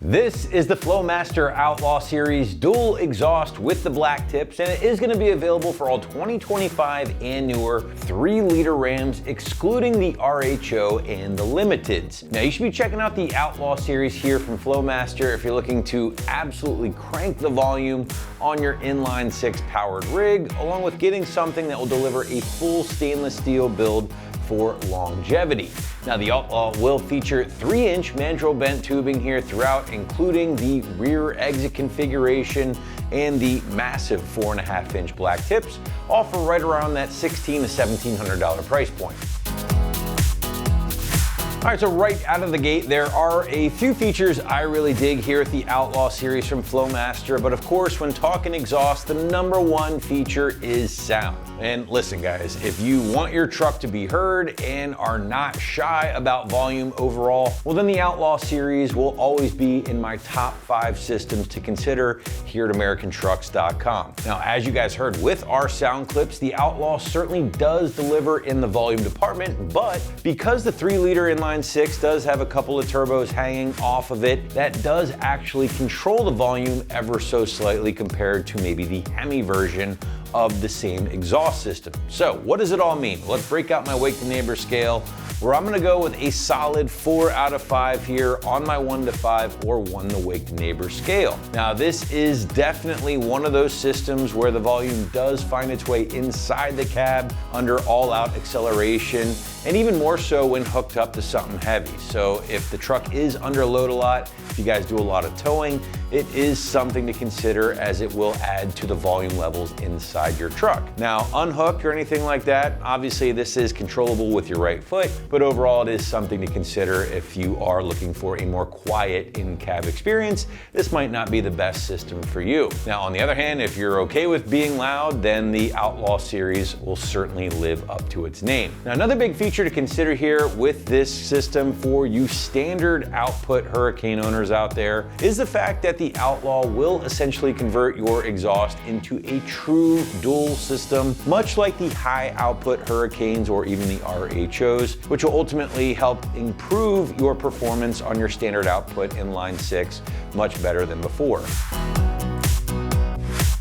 This is the Flowmaster Outlaw Series dual exhaust with the black tips, and it is going to be available for all 2025 and newer 3-liter Rams, excluding the RHO and the Limiteds. Now, you should be checking out the Outlaw Series here from Flowmaster if you're looking to absolutely crank the volume on your inline 6 powered rig, along with getting something that will deliver a full stainless steel build for longevity. Now, the Outlaw will feature 3-inch mandrel bent tubing here throughout, including the rear exit configuration and the massive 4.5-inch black tips, all for right around that $1,600 to $1,700 price point. All right, so right out of the gate, there are a few features I really dig here at the Outlaw Series from Flowmaster, but of course, when talking exhaust, the #1 feature is sound. And listen, guys, if you want your truck to be heard and are not shy about volume overall, well, then the Outlaw Series will always be in my top 5 systems to consider here at AmericanTrucks.com. Now, as you guys heard with our sound clips, the Outlaw certainly does deliver in the volume department, but because the 3-liter inline 6 does have a couple of turbos hanging off of it, that does actually control the volume ever so slightly compared to maybe the Hemi version of the same exhaust system. So what does it all mean? Let's break out my wake to neighbor scale, where I'm gonna go with a solid 4 out of 5 here on my 1 to 5 or 1 to wake to neighbor scale. Now, this is definitely one of those systems where the volume does find its way inside the cab under all-out acceleration, and even more so when hooked up to something heavy. So if the truck is under load a lot, if you guys do a lot of towing, it is something to consider, as it will add to the volume levels inside your truck. Now, unhooked or anything like that, obviously this is controllable with your right foot, but overall it is something to consider if you are looking for a more quiet in-cab experience. This might not be the best system for you. Now, on the other hand, if you're okay with being loud, then the Outlaw Series will certainly live up to its name. Now, another big feature to consider here with this system for you standard output Hurricane owners out there is the fact that the Outlaw will essentially convert your exhaust into a true dual system, much like the high output Hurricanes or even the RHOs, which will ultimately help improve your performance on your standard output inline 6 much better than before.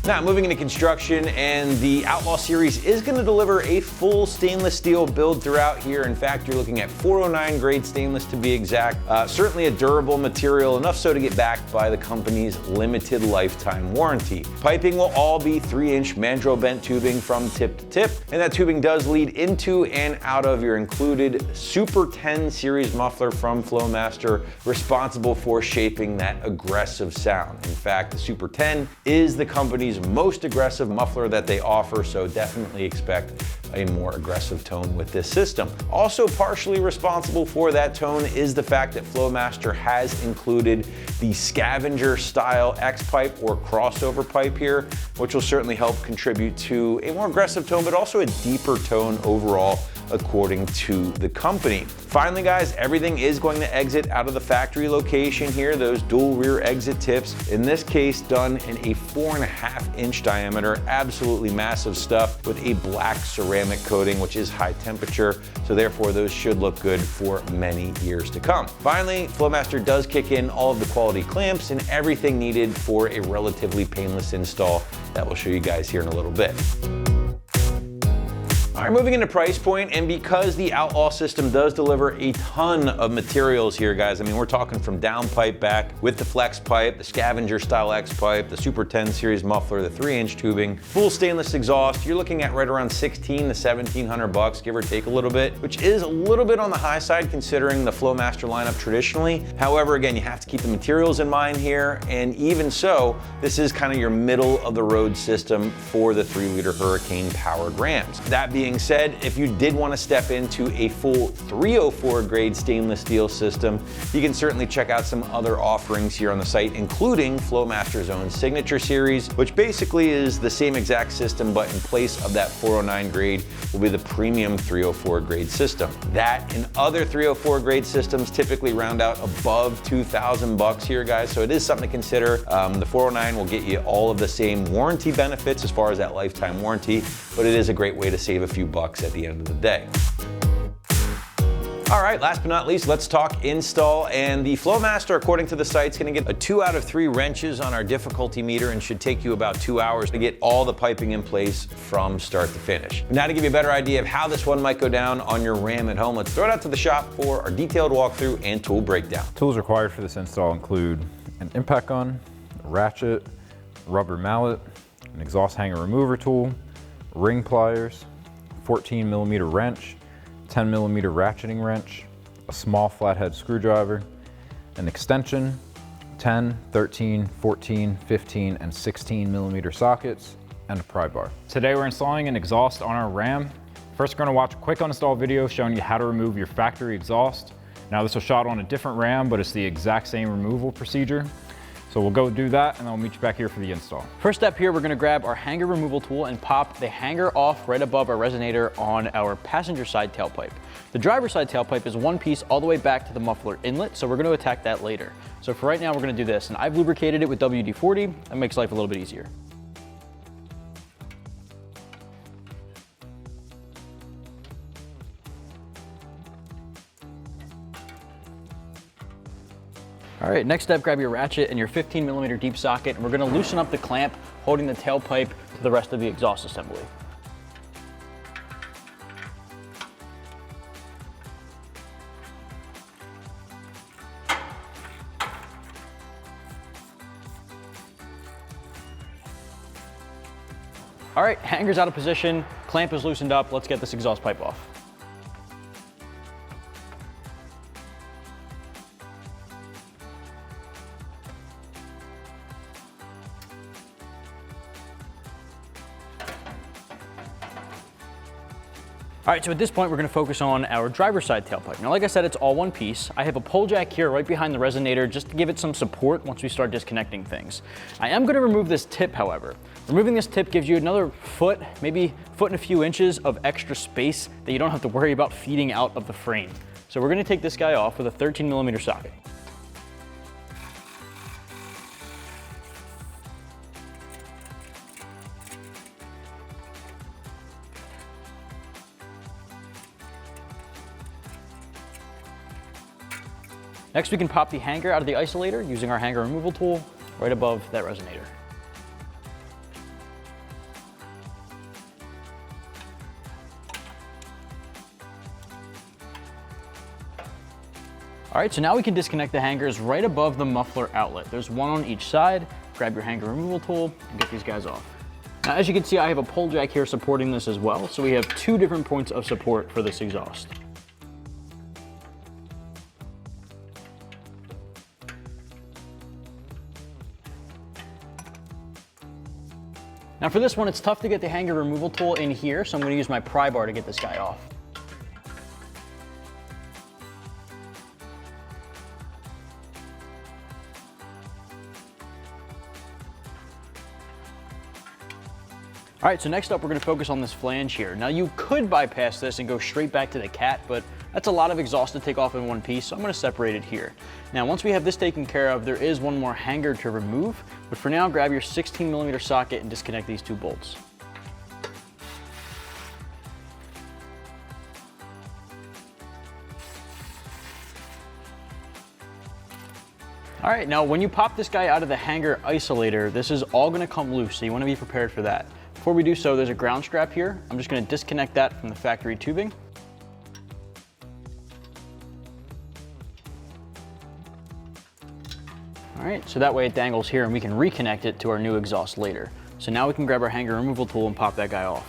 Now, moving into construction, and the Outlaw Series is going to deliver a full stainless steel build throughout here. In fact, you're looking at 409 grade stainless to be exact. Certainly a durable material, enough so to get backed by the company's limited lifetime warranty. Piping will all be 3-inch mandrel bent tubing from tip to tip, and that tubing does lead into and out of your included Super 10 series muffler from Flowmaster, responsible for shaping that aggressive sound. In fact, the Super 10 is the company's most aggressive muffler that they offer, so definitely expect a more aggressive tone with this system. Also partially responsible for that tone is the fact that Flowmaster has included the scavenger style X-pipe or crossover pipe here, which will certainly help contribute to a more aggressive tone, but also a deeper tone overall, according to the company. Finally, guys, everything is going to exit out of the factory location here, those dual rear exit tips, in this case done in a 4.5-inch diameter, absolutely massive stuff with a black ceramic coating, which is high temperature, so therefore those should look good for many years to come. Finally, Flowmaster does kick in all of the quality clamps and everything needed for a relatively painless install that we'll show you guys here in a little bit. All right, moving into price point, and because the Outlaw system does deliver a ton of materials here, guys. I mean, we're talking from downpipe back with the flex pipe, the scavenger style X pipe, the Super 10 series muffler, the 3-inch tubing, full stainless exhaust. You're looking at right around $1,600 to $1,700, give or take a little bit, which is a little bit on the high side considering the Flowmaster lineup traditionally. However, again, you have to keep the materials in mind here, and even so, this is kind of your middle of the road system for the 3-liter Hurricane powered Rams. That being said, if you did want to step into a full 304 grade stainless steel system, you can certainly check out some other offerings here on the site, including Flowmaster's own Signature Series, which basically is the same exact system, but in place of that 409 grade will be the premium 304 grade system. That and other 304 grade systems typically round out above $2,000 here, guys, so it is something to consider. The 409 will get you all of the same warranty benefits as far as that lifetime warranty, but it is a great way to save a few bucks at the end of the day. All right, last but not least, let's talk install. And the Flowmaster, according to the site, is going to get a 2 out of 3 wrenches on our difficulty meter and should take you about 2 hours to get all the piping in place from start to finish. Now, to give you a better idea of how this one might go down on your Ram at home, let's throw it out to the shop for our detailed walkthrough and tool breakdown. Tools required for this install include an impact gun, a ratchet, rubber mallet, an exhaust hanger remover tool, ring pliers, 14mm wrench, 10mm ratcheting wrench, a small flathead screwdriver, an extension, 10, 13, 14, 15, and 16mm sockets, and a pry bar. Today we're installing an exhaust on our Ram. First, we're going to watch a quick uninstall video showing you how to remove your factory exhaust. Now, this was shot on a different Ram, but it's the exact same removal procedure. So we'll go do that, and then we'll meet you back here for the install. First step here, we're gonna grab our hanger removal tool and pop the hanger off right above our resonator on our passenger side tailpipe. The driver's side tailpipe is one piece all the way back to the muffler inlet, so we're gonna attack that later. So for right now, we're gonna do this, and I've lubricated it with WD-40. That makes life a little bit easier. All right, next step, grab your ratchet and your 15mm deep socket, and we're gonna loosen up the clamp holding the tailpipe to the rest of the exhaust assembly. All right, hanger's out of position, clamp is loosened up. Let's get this exhaust pipe off. All right, so at this point, we're gonna focus on our driver's side tailpipe. Now, like I said, it's all one piece. I have a pull jack here right behind the resonator just to give it some support once we start disconnecting things. I am gonna remove this tip, however. Removing this tip gives you another foot, maybe foot and a few inches of extra space that you don't have to worry about feeding out of the frame. So we're gonna take this guy off with a 13mm socket. Next, we can pop the hanger out of the isolator using our hanger removal tool right above that resonator. All right, so now we can disconnect the hangers right above the muffler outlet. There's one on each side. Grab your hanger removal tool and get these guys off. Now, as you can see, I have a pull jack here supporting this as well. So we have 2 different points of support for this exhaust. Now for this one, it's tough to get the hanger removal tool in here, so I'm gonna use my pry bar to get this guy off. All right, so next up, we're gonna focus on this flange here. Now you could bypass this and go straight back to the cat, but that's a lot of exhaust to take off in one piece, so I'm gonna separate it here. Now, once we have this taken care of, there is one more hanger to remove, but for now, grab your 16mm socket and disconnect these 2 bolts. All right, now when you pop this guy out of the hanger isolator, this is all gonna come loose, so you wanna be prepared for that. before we do so, there's a ground strap here. I'm just gonna disconnect that from the factory tubing. All right, so that way it dangles here and we can reconnect it to our new exhaust later. So now we can grab our hanger removal tool and pop that guy off.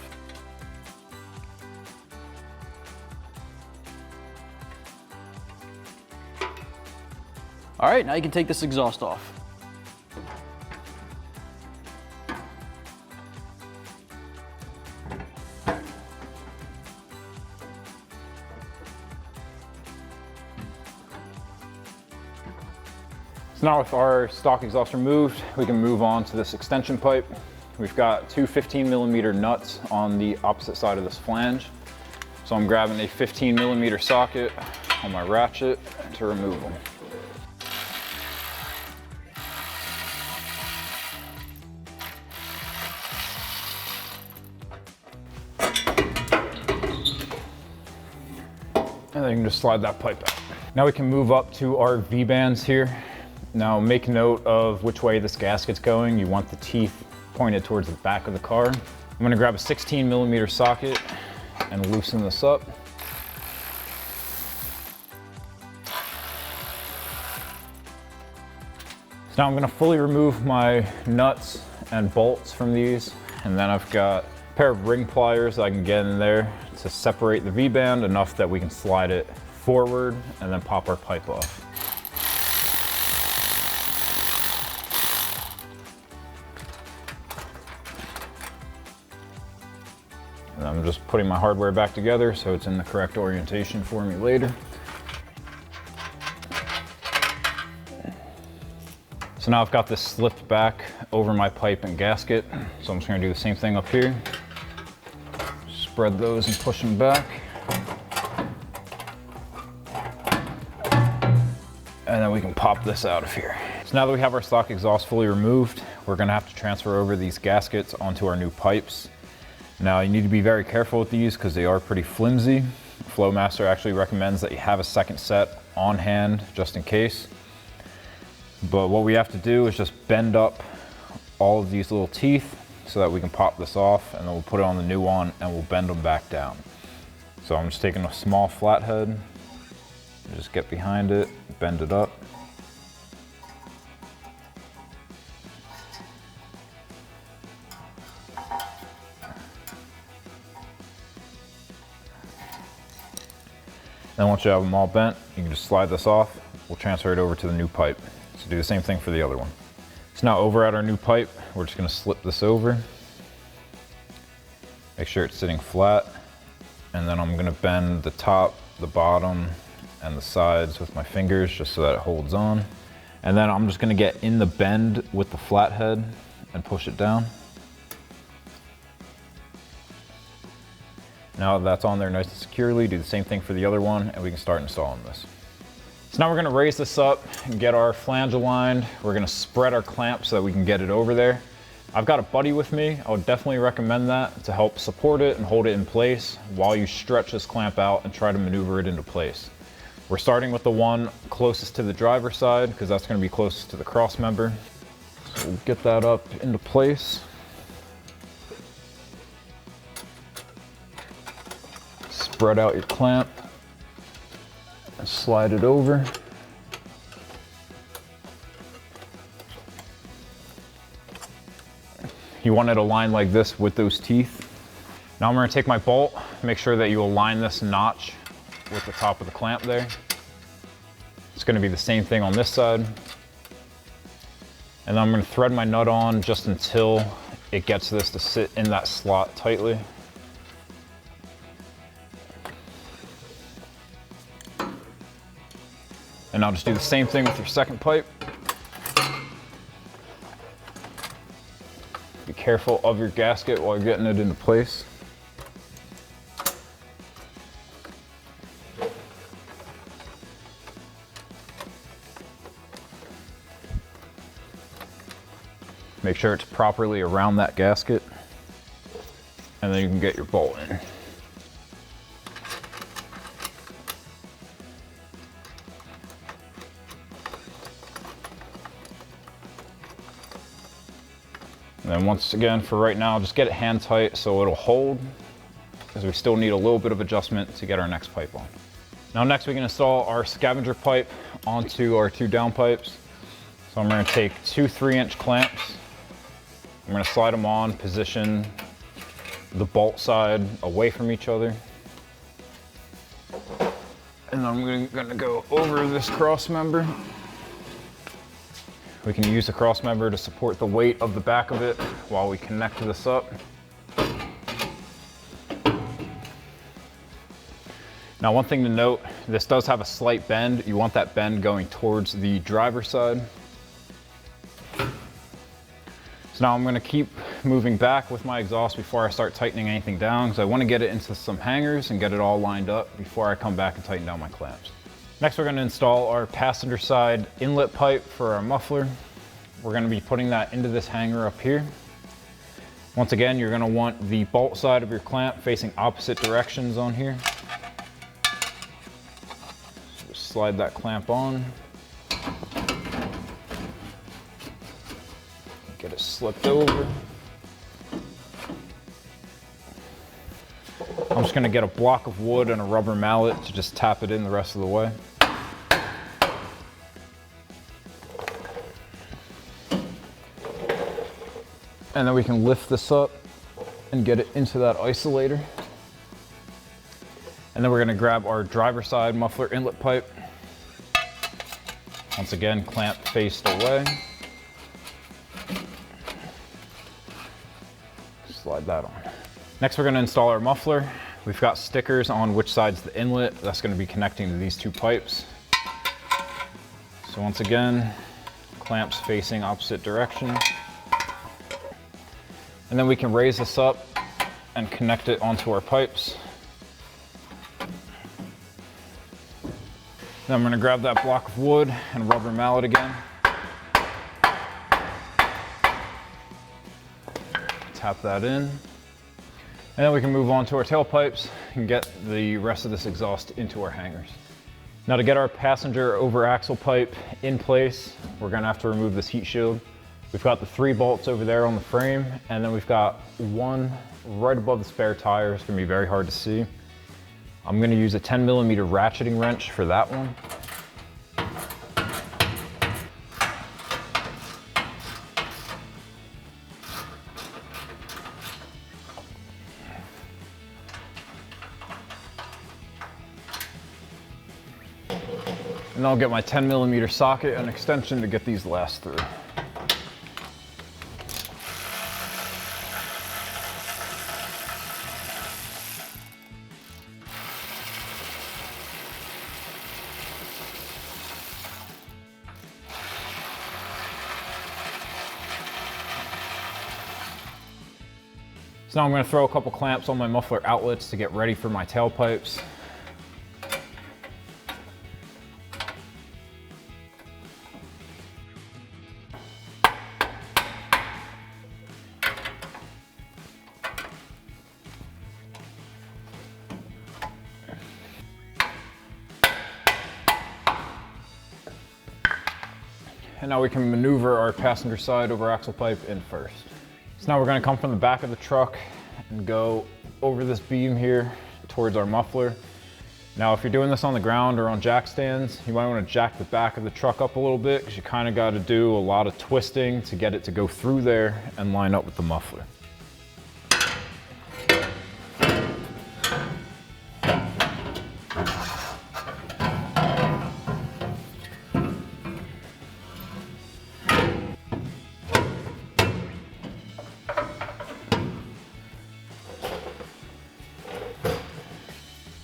All right, now you can take this exhaust off. So now with our stock exhaust removed, we can move on to this extension pipe. We've got two 15mm nuts on the opposite side of this flange. So I'm grabbing a 15mm socket on my ratchet to remove them. And then you can just slide that pipe out. Now we can move up to our V-bands here. Now make note of which way this gasket's going. You want the teeth pointed towards the back of the car. I'm gonna grab a 16mm socket and loosen this up. So now I'm gonna fully remove my nuts and bolts from these. And then I've got a pair of ring pliers that I can get in there to separate the V-band enough that we can slide it forward and then pop our pipe off. And I'm just putting my hardware back together so it's in the correct orientation for me later. So now I've got this slipped back over my pipe and gasket. So I'm just gonna do the same thing up here. Spread those and push them back. And then we can pop this out of here. So now that we have our stock exhaust fully removed, we're gonna have to transfer over these gaskets onto our new pipes. Now you need to be very careful with these because they are pretty flimsy. Flowmaster actually recommends that you have a second set on hand just in case. But what we have to do is just bend up all of these little teeth so that we can pop this off, and then we'll put it on the new one and we'll bend them back down. So I'm just taking a small flathead, just get behind it, bend it up. Then once you have them all bent, you can just slide this off. We'll transfer it over to the new pipe. So do the same thing for the other one. So now over at our new pipe, we're just gonna slip this over. Make sure it's sitting flat. And then I'm gonna bend the top, the bottom, and the sides with my fingers just so that it holds on. And then I'm just gonna get in the bend with the flathead and push it down. Now that that's on there nice and securely, do the same thing for the other one and we can start installing this. So now we're gonna raise this up and get our flange aligned. We're gonna spread our clamp so that we can get it over there. I've got a buddy with me. I would definitely recommend that to help support it and hold it in place while you stretch this clamp out and try to maneuver it into place. We're starting with the one closest to the driver's side because that's gonna be closest to the cross member. So we'll get that up into place. Spread out your clamp and slide it over. You want it aligned like this with those teeth. Now I'm gonna take my bolt, make sure that you align this notch with the top of the clamp there. It's gonna be the same thing on this side. And then I'm gonna thread my nut on just until it gets this to sit in that slot tightly. And I'll just do the same thing with your second pipe. Be careful of your gasket while you're getting it into place. Make sure it's properly around that gasket, and then you can get your bolt in. And then once again, for right now, just get it hand tight so it'll hold, because we still need a little bit of adjustment to get our next pipe on. Now next we can install our scavenger pipe onto our 2 down pipes. So I'm gonna take 2 3-inch clamps. I'm gonna slide them on, position the bolt side away from each other. And I'm gonna go over this cross member. We can use the cross member to support the weight of the back of it while we connect this up. Now, one thing to note, this does have a slight bend. You want that bend going towards the driver's side. So now I'm gonna keep moving back with my exhaust before I start tightening anything down, because I wanna get it into some hangers and get it all lined up before I come back and tighten down my clamps. Next, we're gonna install our passenger side inlet pipe for our muffler. We're gonna be putting that into this hanger up here. Once again, you're gonna want the bolt side of your clamp facing opposite directions on here. So just slide that clamp on. Get it slipped over. I'm just gonna get a block of wood and a rubber mallet to just tap it in the rest of the way. And then we can lift this up and get it into that isolator. And then we're gonna grab our driver's side muffler inlet pipe. Once again, clamp faced away. Slide that on. Next, we're gonna install our muffler. We've got stickers on which side's the inlet. That's gonna be connecting to these 2 pipes. So once again, clamps facing opposite directions. And then we can raise this up and connect it onto our pipes. Then I'm gonna grab that block of wood and rubber mallet again. Tap that in. And then we can move on to our tailpipes and get the rest of this exhaust into our hangers. Now, to get our passenger over axle pipe in place, we're gonna have to remove this heat shield. We've got the 3 bolts over there on the frame, and then we've got 1 right above the spare tire. It's gonna be very hard to see. I'm gonna use a 10mm ratcheting wrench for that one. And I'll get my 10mm socket and extension to get these last through. So now I'm going to throw a couple clamps on my muffler outlets to get ready for my tailpipes. And now we can maneuver our passenger side over axle pipe in first. So now we're going to come from the back of the truck and go over this beam here towards our muffler. Now, if you're doing this on the ground or on jack stands, you might want to jack the back of the truck up a little bit, because you kind of got to do a lot of twisting to get it to go through there and line up with the muffler.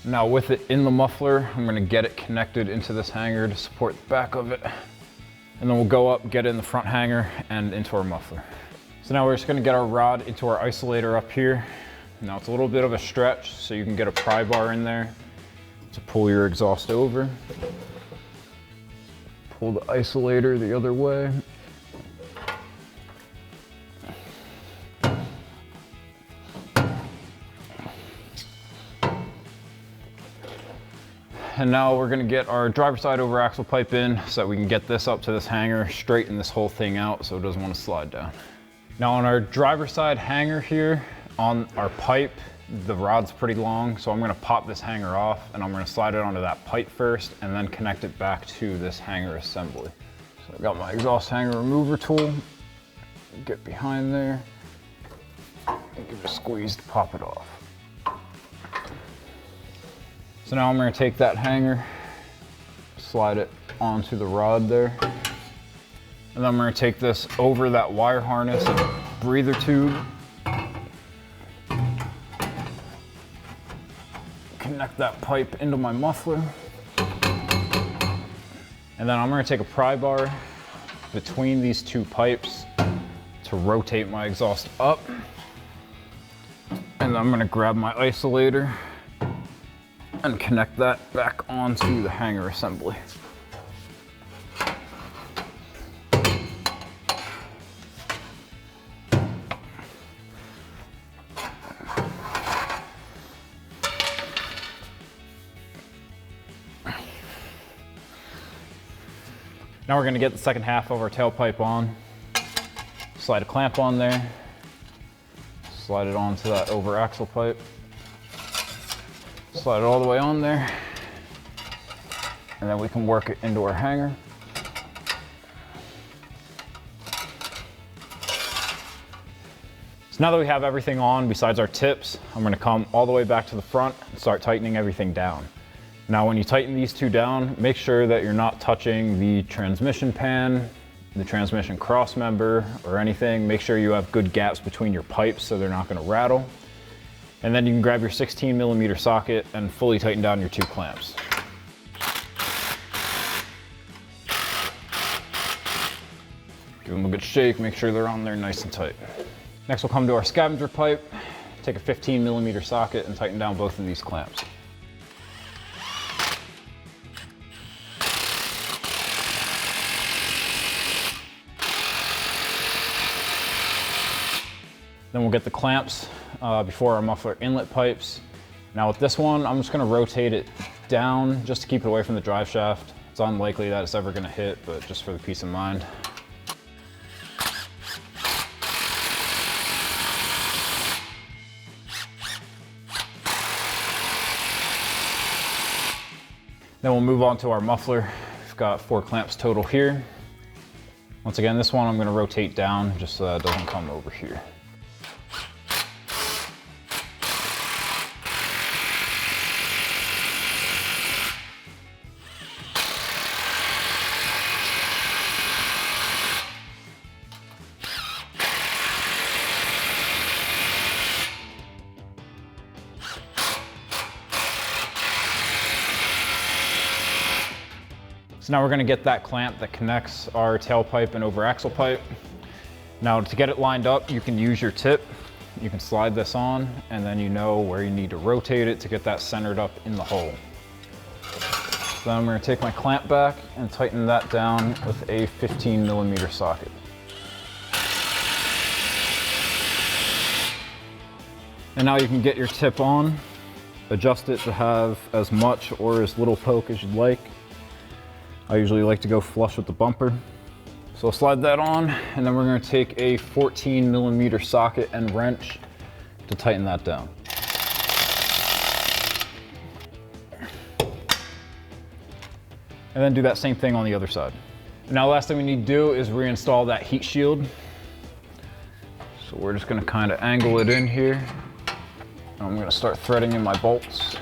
Now, with it in the muffler, I'm going to get it connected into this hanger to support the back of it. And then we'll go up, get it in the front hanger and into our muffler. So now we're just going to get our rod into our isolator up here. Now it's a little bit of a stretch, so you can get a pry bar in there to pull your exhaust over. Pull the isolator the other way. And now we're gonna get our driver's side over axle pipe in so that we can get this up to this hanger, straighten this whole thing out so it doesn't want to slide down. Now on our driver's side hanger here, on our pipe, the rod's pretty long, so I'm gonna pop this hanger off and I'm gonna slide it onto that pipe first and then connect it back to this hanger assembly. So I've got my exhaust hanger remover tool, get behind there, and give it a squeeze to pop it off. So now I'm gonna take that hanger, slide it onto the rod there, and then I'm gonna take this over that wire harness and breather tube, connect that pipe into my muffler, and then I'm gonna take a pry bar between these two pipes to rotate my exhaust up, and then I'm gonna grab my isolator and connect that back onto the hanger assembly. Now we're going to get the second half of our tailpipe on. Slide a clamp on there. Slide it onto that over axle pipe. Slide it all the way on there. And then we can work it into our hanger. So now that we have everything on besides our tips, I'm going to come all the way back to the front and start tightening everything down. Now when you tighten these two down, make sure that you're not touching the transmission pan, the transmission cross member, or anything. Make sure you have good gaps between your pipes so they're not going to rattle. And then you can grab your 16mm socket and fully tighten down your two clamps. Give them a good shake, make sure they're on there nice and tight. Next we'll come to our scavenger pipe. Take a 15mm socket and tighten down both of these clamps. Then we'll get the clamps before our muffler inlet pipes. Now with this one, I'm just gonna rotate it down just to keep it away from the drive shaft. It's unlikely that it's ever gonna hit, but just for the peace of mind. Then we'll move on to our muffler. We've got 4 clamps total here. Once again, this one I'm gonna rotate down just so that it doesn't come over here. So now we're gonna get that clamp that connects our tailpipe and over axle pipe. Now to get it lined up, you can use your tip. You can slide this on and then you know where you need to rotate it to get that centered up in the hole. So then I'm gonna take my clamp back and tighten that down with a 15mm socket. And now you can get your tip on, adjust it to have as much or as little poke as you'd like. I usually like to go flush with the bumper. So I'll slide that on, and then we're gonna take a 14mm socket and wrench to tighten that down. And then do that same thing on the other side. Now last thing we need to do is reinstall that heat shield. So we're just gonna kind of angle it in here. And I'm gonna start threading in my bolts.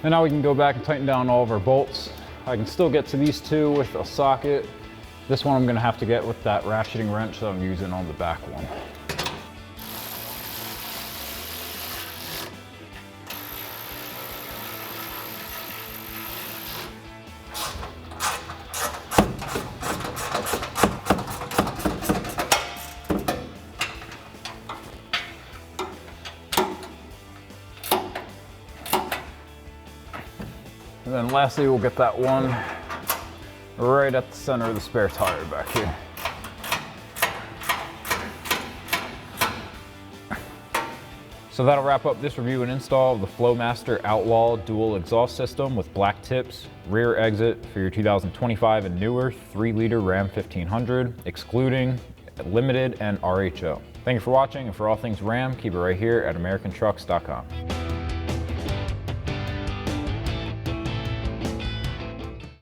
And now we can go back and tighten down all of our bolts. I can still get to these two with a socket. This one I'm gonna have to get with that ratcheting wrench that I'm using on the back one. then lastly, we'll get that one right at the center of the spare tire back here. So that'll wrap up this review and install of the Flowmaster Outlaw dual exhaust system with black tips, rear exit for your 2025 and newer 3-liter Ram 1500, excluding Limited and RHO. Thank you for watching, and for all things Ram, keep it right here at AmericanTrucks.com.